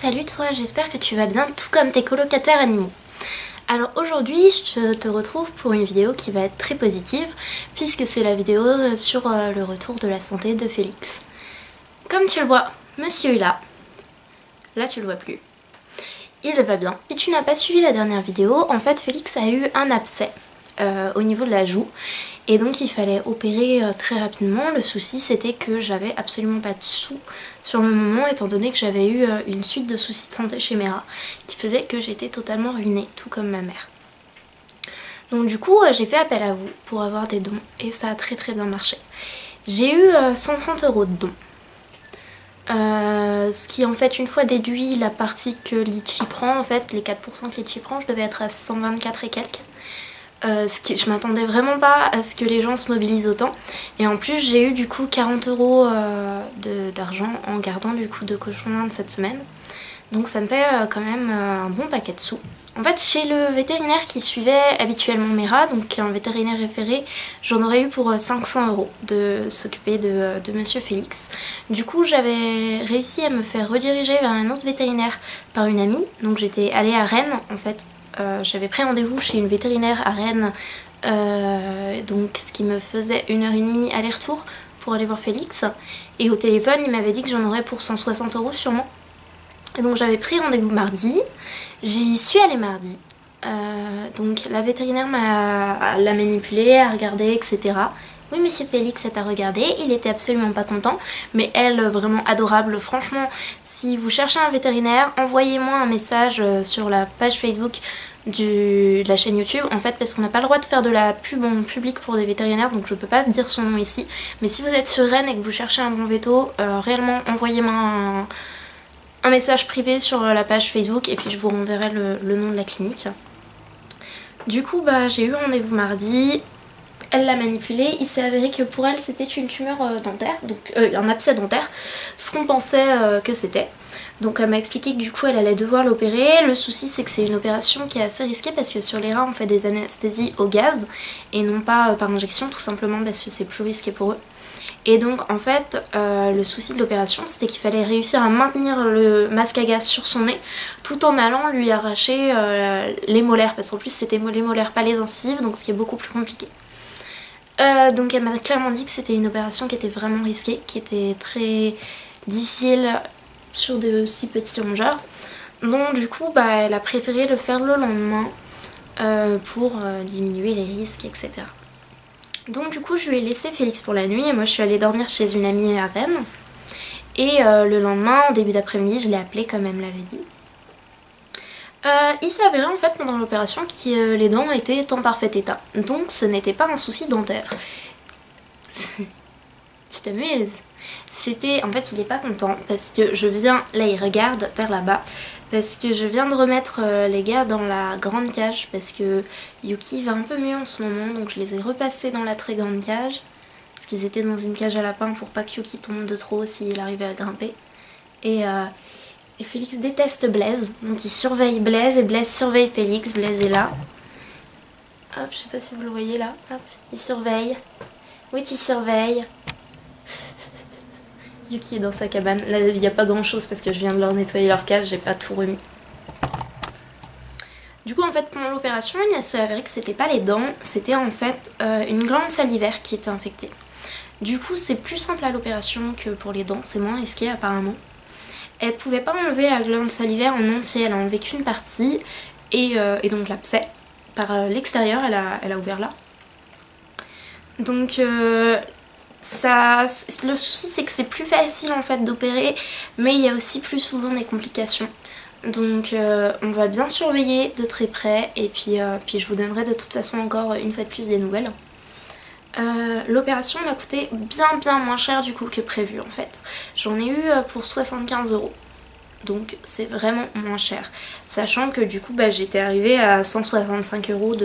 Salut toi, j'espère que tu vas bien tout comme tes colocataires animaux. Alors aujourd'hui je te retrouve pour une vidéo qui va être très positive puisque c'est la vidéo sur le retour de la santé de Félix. Comme tu le vois, monsieur est là. Là tu le vois plus. Il va bien. Si tu n'as pas suivi la dernière vidéo, en fait Félix a eu un abcès au niveau de la joue. Et donc il fallait opérer très rapidement. Le souci c'était que j'avais absolument pas de sous sur le moment étant donné que j'avais eu une suite de soucis de santé chez Mera qui faisait que j'étais totalement ruinée, tout comme ma mère. Donc du coup j'ai fait appel à vous pour avoir des dons et ça a très bien marché. J'ai eu 130 € de dons. Ce qui en fait une fois déduit la partie que Litchi prend, en fait les 4% que Litchi prend, je devais être à 124 et quelques. Je m'attendais vraiment pas à ce que les gens se mobilisent autant. Et en plus j'ai eu du coup 40 € d'argent en gardant du coup 2 cochons de cette semaine. Donc ça me fait quand même un bon paquet de sous. En fait chez le vétérinaire qui suivait habituellement Mera, donc qui est un vétérinaire référé, j'en aurais eu pour 500 € de s'occuper de monsieur Félix. Du coup j'avais réussi à me faire rediriger vers un autre vétérinaire par une amie. Donc j'étais allée à Rennes en fait. J'avais pris rendez-vous chez une vétérinaire à Rennes, donc ce qui me faisait 1h30 aller-retour pour aller voir Félix. Et au téléphone, il m'avait dit que j'en aurais pour 160 € sûrement. Et donc j'avais pris rendez-vous mardi, j'y suis allée mardi. Donc la vétérinaire l'a manipulé, a regardé, etc. Oui, monsieur Félix est à regarder, il était absolument pas content, mais elle, vraiment adorable. Franchement, si vous cherchez un vétérinaire, envoyez-moi un message sur la page Facebook de la chaîne YouTube, en fait, parce qu'on n'a pas le droit de faire de la pub en public pour des vétérinaires, donc je peux pas dire son nom ici. Mais si vous êtes sur Rennes et que vous cherchez un bon veto, réellement, envoyez-moi un message privé sur la page Facebook et puis je vous renverrai le nom de la clinique. Du coup, j'ai eu rendez-vous mardi. Elle l'a manipulé, il s'est avéré que pour elle c'était une tumeur dentaire, donc un abcès dentaire, ce qu'on pensait que c'était. Donc elle m'a expliqué que du coup elle allait devoir l'opérer. Le souci c'est que c'est une opération qui est assez risquée parce que sur les rats on fait des anesthésies au gaz et non pas par injection, tout simplement parce que c'est plus risqué pour eux. Et donc en fait le souci de l'opération c'était qu'il fallait réussir à maintenir le masque à gaz sur son nez tout en allant lui arracher les molaires, parce qu'en plus c'était les molaires pas les incisives, donc ce qui est beaucoup plus compliqué. Donc elle m'a clairement dit que c'était une opération qui était vraiment risquée, qui était très difficile sur de si petits rongeurs. Donc du coup elle a préféré le faire le lendemain pour diminuer les risques, etc. Donc du coup je lui ai laissé Félix pour la nuit et moi je suis allée dormir chez une amie à Rennes. Et le lendemain, en début d'après-midi, je l'ai appelé comme elle me l'avait dit. Il s'est avéré en fait pendant l'opération que les dents étaient en parfait état, donc ce n'était pas un souci dentaire. Tu t'amuses? C'était, en fait il est pas content parce que je viens, là il regarde vers là-bas, parce que je viens de remettre les gars dans la grande cage parce que Yuki va un peu mieux en ce moment, donc je les ai repassés dans la très grande cage, parce qu'ils étaient dans une cage à lapin pour pas que Yuki tombe de trop s'il arrivait à grimper. Et Félix déteste Blaise, donc il surveille Blaise et Blaise surveille Félix. Blaise est là. Hop, je sais pas si vous le voyez là. Hop, il surveille. Oui, il surveille. Yuki est dans sa cabane. Là, il n'y a pas grand chose parce que je viens de leur nettoyer leur cage, j'ai pas tout remis. Du coup, en fait, pendant l'opération, il s'est avéré que c'était pas les dents, c'était en fait une glande salivaire qui était infectée. Du coup, c'est plus simple à l'opération que pour les dents, c'est moins risqué apparemment. Elle pouvait pas enlever la glande salivaire en entier, elle a enlevé qu'une partie et donc l'abcès. Par l'extérieur, elle a ouvert là. Donc le souci c'est que c'est plus facile en fait d'opérer, mais il y a aussi plus souvent des complications. Donc on va bien surveiller de très près et puis je vous donnerai de toute façon encore une fois de plus des nouvelles. L'opération m'a coûté bien moins cher du coup que prévu en fait. J'en ai eu pour 75 €. Donc c'est vraiment moins cher. Sachant que du coup j'étais arrivée à 165 €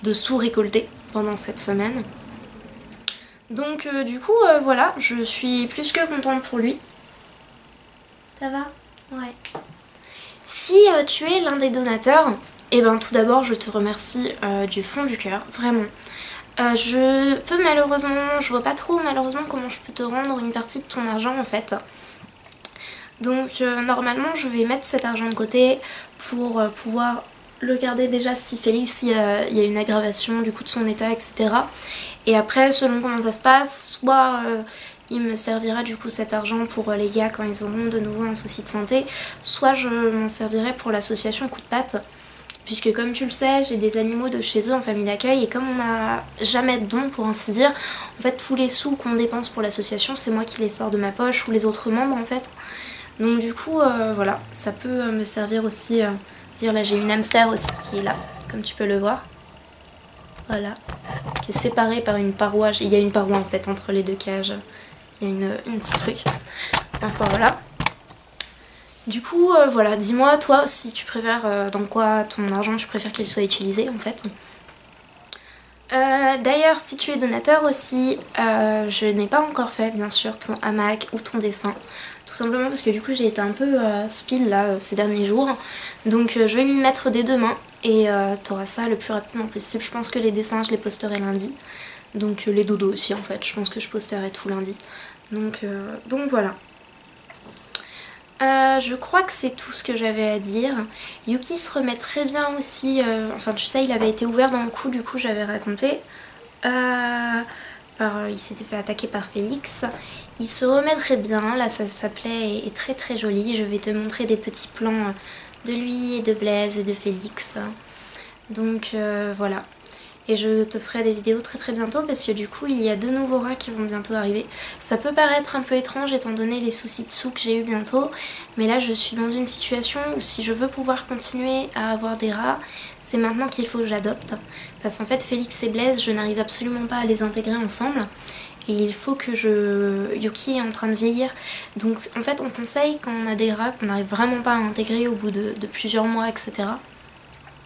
de sous récoltés pendant cette semaine. Donc du coup voilà, je suis plus que contente pour lui. Ça va? Ouais. Si tu es l'un des donateurs, et tout d'abord je te remercie du fond du cœur, vraiment. Je peux malheureusement, je vois pas trop malheureusement comment je peux te rendre une partie de ton argent en fait. Donc normalement je vais mettre cet argent de côté pour pouvoir le garder déjà si Félix il y a une aggravation du coup de son état, etc. Et après selon comment ça se passe, soit il me servira du coup cet argent pour les gars quand ils auront de nouveau un souci de santé, soit je m'en servirai pour l'association Coup de Patte. Puisque comme tu le sais, j'ai des animaux de chez eux en famille d'accueil et comme on n'a jamais de dons pour ainsi dire, en fait tous les sous qu'on dépense pour l'association, c'est moi qui les sors de ma poche ou les autres membres en fait. Donc du coup, voilà, ça peut me servir aussi. Dire là, j'ai une hamster aussi qui est là, comme tu peux le voir. Voilà, qui est séparée par une paroi. Il y a une paroi en fait entre les deux cages. Il y a une petite truc. Enfin voilà. Du coup, voilà, dis-moi toi si tu préfères, dans quoi ton argent tu préfères qu'il soit utilisé en fait. D'ailleurs, si tu es donateur aussi, je n'ai pas encore fait bien sûr ton hamac ou ton dessin. Tout simplement parce que du coup j'ai été un peu speed là ces derniers jours. Donc je vais m'y mettre dès demain et t'auras ça le plus rapidement possible. Je pense que les dessins je les posterai lundi. Donc les dodos aussi en fait, je pense que je posterai tout lundi. Donc voilà. Je crois que c'est tout ce que j'avais à dire. Yuki se remet très bien aussi, enfin tu sais il avait été ouvert dans le cou, du coup j'avais raconté. Il s'était fait attaquer par Félix. Il se remet très bien, là sa plaie est très très jolie. Je vais te montrer des petits plans de lui et de Blaise et de Félix. Donc voilà. Et je te ferai des vidéos très très bientôt parce que du coup il y a 2 nouveaux rats qui vont bientôt arriver. Ça peut paraître un peu étrange étant donné les soucis de sous que j'ai eu bientôt, mais là je suis dans une situation où si je veux pouvoir continuer à avoir des rats, c'est maintenant qu'il faut que j'adopte. Parce qu'en fait Félix et Blaise, je n'arrive absolument pas à les intégrer ensemble. Et il faut que Yuki est en train de vieillir. Donc en fait on conseille quand on a des rats qu'on n'arrive vraiment pas à intégrer au bout de plusieurs mois, etc.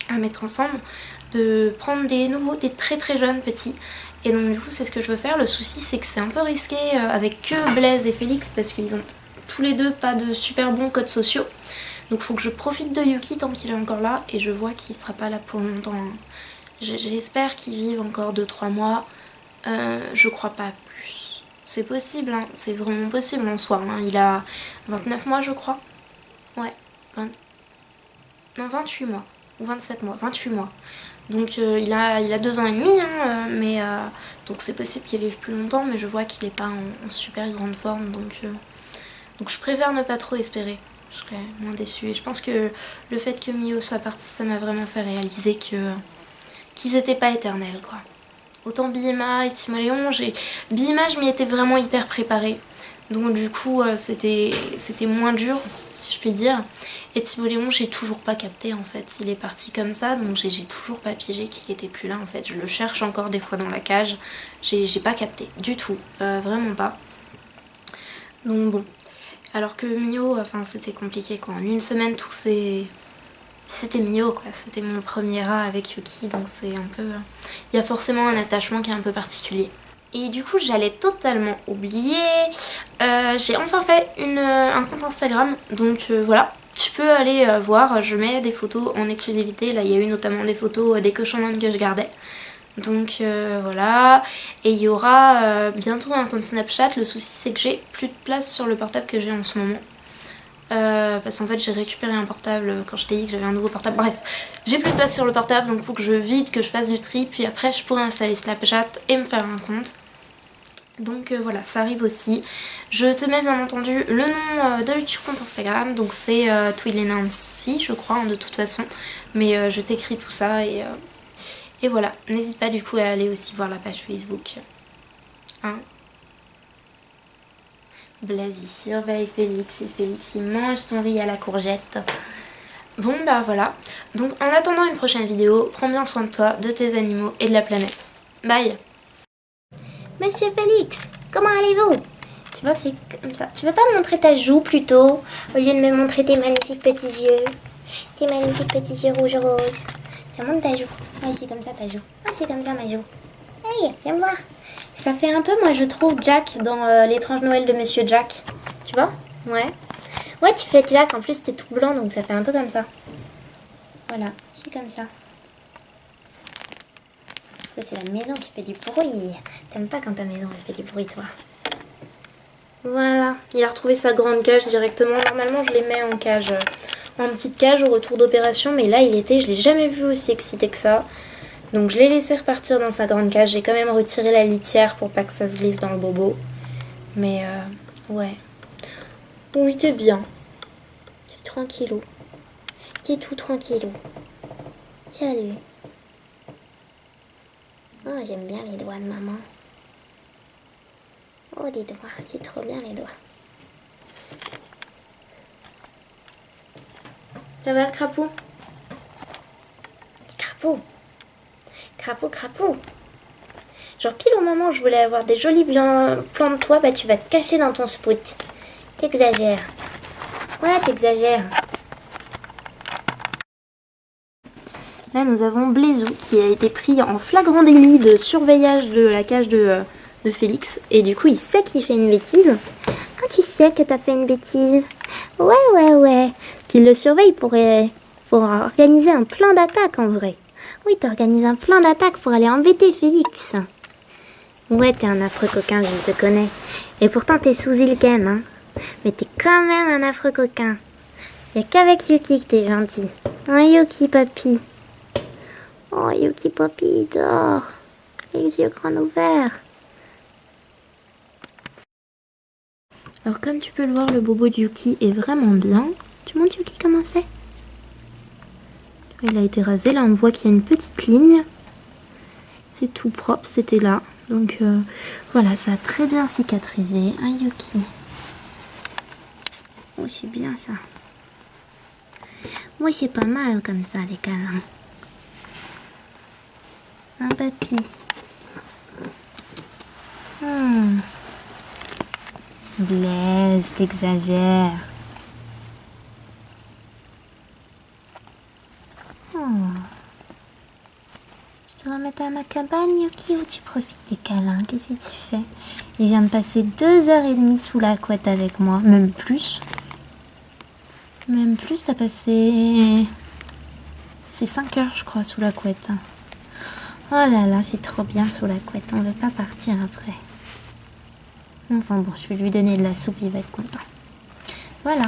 à mettre ensemble, de prendre des nouveaux, des très très jeunes petits. Et donc du coup c'est ce que je veux faire. Le souci c'est que c'est un peu risqué avec que Blaise et Félix parce qu'ils ont tous les deux pas de super bons codes sociaux. Donc il faut que je profite de Yuki tant qu'il est encore là et je vois qu'il sera pas là pour longtemps. J'espère qu'il vive encore 2-3 mois. Je crois pas plus. C'est possible, hein. C'est vraiment possible en soi. Hein. Il a 29 mois je crois. Ouais, non 28 mois. Ou 27 mois, 28 mois. Donc il a 2 ans et demi, hein, donc c'est possible qu'il vive plus longtemps, mais je vois qu'il n'est pas en super grande forme, donc je préfère ne pas trop espérer. Je serais moins déçue. Et je pense que le fait que Mio soit parti, ça m'a vraiment fait réaliser qu'ils n'étaient pas éternels, quoi. Autant Bima et Timoléon, Bima je m'y étais vraiment hyper préparée. Donc du coup c'était moins dur si je puis dire. Et Timoléon j'ai toujours pas capté en fait. Il est parti comme ça donc j'ai toujours pas piégé qu'il était plus là en fait. Je le cherche encore des fois dans la cage. J'ai pas capté du tout. Vraiment pas. Donc bon. Alors que Mio, enfin c'était compliqué quoi. En une semaine tout s'est... C'était Mio quoi, c'était mon premier rat avec Yuki donc c'est un peu... Il y a forcément un attachement qui est un peu particulier. Et du coup j'allais totalement oublier, j'ai enfin fait un compte Instagram donc voilà. Tu peux aller voir, je mets des photos en exclusivité, là il y a eu notamment des photos des cochons que je gardais. Donc voilà, et il y aura bientôt un compte Snapchat, le souci c'est que j'ai plus de place sur le portable que j'ai en ce moment. Parce qu'en fait j'ai récupéré un portable quand je t'ai dit que j'avais un nouveau portable, bref j'ai plus de place sur le portable donc il faut que je vide, que je fasse du tri, puis après je pourrai installer Snapchat et me faire un compte. Donc voilà, ça arrive aussi. Je te mets bien entendu le nom du compte Instagram, donc c'est Twilly je crois hein, de toute façon, mais je t'écris tout ça et voilà, n'hésite pas du coup à aller aussi voir la page Facebook. Hein, Blaise il surveille Félix et Félix il mange son riz à la courgette. Bon bah voilà, donc en attendant une prochaine vidéo, prends bien soin de toi, de tes animaux et de la planète. Bye. Monsieur Félix, comment allez-vous? Tu vois, c'est comme ça. Tu veux pas me montrer ta joue plutôt, au lieu de me montrer tes magnifiques petits yeux? Tes magnifiques petits yeux rouge rose. Ça monte ta joue. Ah, c'est comme ça ta joue. Ah, c'est comme ça ma joue. Hey, viens me voir. Ça fait un peu, moi je trouve, Jack dans l'étrange Noël de Monsieur Jack. Tu vois? Ouais. Ouais, tu fais Jack, en plus t'es tout blanc, donc ça fait un peu comme ça. Voilà, c'est comme ça. Ça, c'est la maison qui fait du bruit. T'aimes pas quand ta maison elle fait du bruit, toi? Voilà, il a retrouvé sa grande cage directement. Normalement, je les mets en cage, en petite cage au retour d'opération. Mais là, je l'ai jamais vu aussi excité que ça. Donc je l'ai laissé repartir dans sa grande cage. J'ai quand même retiré la litière pour pas que ça se glisse dans le bobo. Mais ouais. Oui, t'es bien. T'es tranquillou. T'es tout tranquillou. Salut. Oh, j'aime bien les doigts de maman. Oh, des doigts, c'est trop bien les doigts. Ça va le crapaud? Crapaud. Crapaud. Genre pile au moment où je voulais avoir des jolis plans de toi, bah tu vas te cacher dans ton spout. T'exagères. Ouais, t'exagères. Là, nous avons Blaisou qui a été pris en flagrant délit de surveillage de la cage de Félix. Et du coup, il sait qu'il fait une bêtise. Ah, tu sais que t'as fait une bêtise. Ouais. Qu'il le surveille pour organiser un plan d'attaque en vrai. Oui, t'organises un plan d'attaque pour aller embêter Félix. Ouais, t'es un affreux coquin, je te connais. Et pourtant, t'es sous Ilken, hein. Mais t'es quand même un affreux coquin. Y'a qu'avec Yuki que t'es gentil. Hein, Yuki, papy. Oh, Yuki, papy, il dort. Les yeux grands ouverts. Alors comme tu peux le voir, le bobo de Yuki est vraiment bien. Tu montres Yuki comment c'est? Il a été rasé, là on voit qu'il y a une petite ligne. C'est tout propre, c'était là. Donc voilà, ça a très bien cicatrisé. Hein Yuki? Oh, c'est bien ça. Moi, c'est pas mal comme ça, les câlins. Un papy. Blaise, t'exagères. Je te remets à ma cabane, Yuki, ou tu profites des câlins? Qu'est-ce que tu fais? Il vient de passer 2h30 sous la couette avec moi. Même plus. Même plus, t'as passé... C'est 5 heures, je crois, sous la couette. Oh là là, c'est trop bien sous la couette. On veut pas partir après. Enfin bon, je vais lui donner de la soupe, il va être content. Voilà.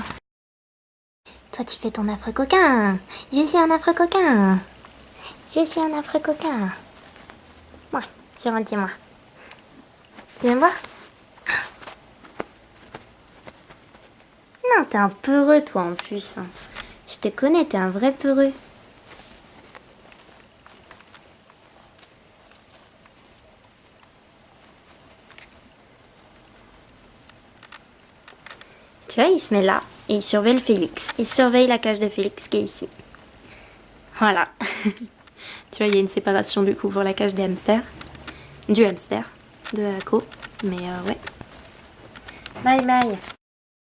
Toi, tu fais ton affreux coquin. Je suis un affreux coquin. Je suis un affreux coquin. Moi, je rentre chez moi. Tu viens me voir? Non, t'es un peureux, toi, en plus. Je te connais, t'es un vrai peureux. Tu vois, il se met là et il surveille Félix. Il surveille la cage de Félix qui est ici. Voilà. Tu vois, il y a une séparation du coup pour la cage des hamsters. Du hamster, de Ako. Mais ouais. Bye bye.